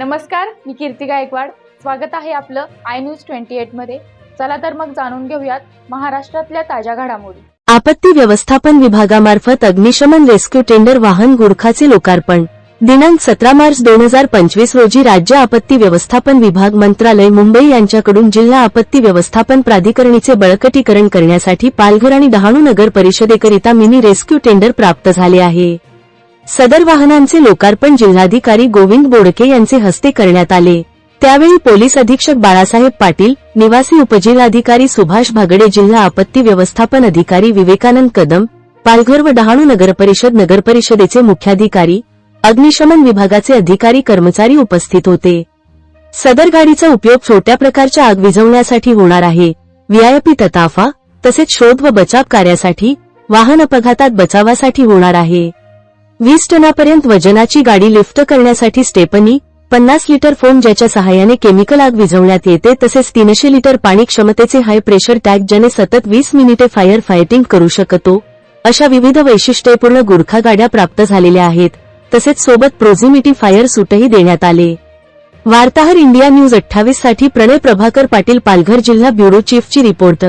नमस्कार, मी कीर्ती गायकवाड. स्वागत आहे आपलं आय न्यूज 28 मध्ये. चला तर मग जाणून घेऊयात महाराष्ट्रातल्या ताज्या घडामोडी. आपत्ती व्यवस्थापन विभागामार्फत अग्निशमन रेस्क्यू टेंडर वाहन गुडखाचे लोकार्पण. दिनांक 17 मार्च 2025 रोजी राज्य आपत्ती व्यवस्थापन विभाग मंत्रालय मुंबई यांच्याकडून जिल्हा आपत्ती व्यवस्थापन प्राधिकरणीचे बळकटीकरण करण्यासाठी पालघर आणि डहाणू नगर परिषदेकरिता मिनी रेस्क्यू टेंडर प्राप्त झाले आहे. सदर वाहनांचे लोकार्पण जिल्हाधिकारी गोविंद बोडके यांचे हस्ते करण्यात आले. त्यावेळी पोलीस अधीक्षक बाळासाहेब पाटील, निवासी उपजिल्हाधिकारी सुभाष भागडे, जिल्हा आपत्ती व्यवस्थापन अधिकारी विवेकानंद कदम, पालघर व डहाणू नगरपरिषदेचे मुख्याधिकारी, अग्निशमन विभागाचे अधिकारी कर्मचारी उपस्थित होते. सदर गाडीचा उपयोग छोट्या प्रकारच्या आग विझवण्यासाठी होणार आहे. व्हीआयपी तताफा तसेच शोध व बचाव कार्यासाठी, वाहन अपघातात बचावासाठी होणार आहे. 20 टनापर्यंत वजनाची गाडी लिफ्ट करण्यासाठी स्टेपनी, 50 लिटर फोम ज्याच्या सहाय्याने केमिकल आग विझवण्यात येते, तसेच 300 लिटर पाणी क्षमतेचे हाय प्रेशर टँक ज्याने सतत 20 मिनिटे फायर फायटिंग करू शकतो, अशा विविध वैशिष्ट्यपूर्ण गुडखा गाड्या प्राप्त झालेल्या आहेत. तसेच सोबत प्रोझिमिटी फायर सूटही देण्यात आले. वार्ताहर इंडिया न्यूज 28 साठी प्रणय प्रभाकर पाटील, पालघर जिल्हा ब्युरो चीफची रिपोर्ट.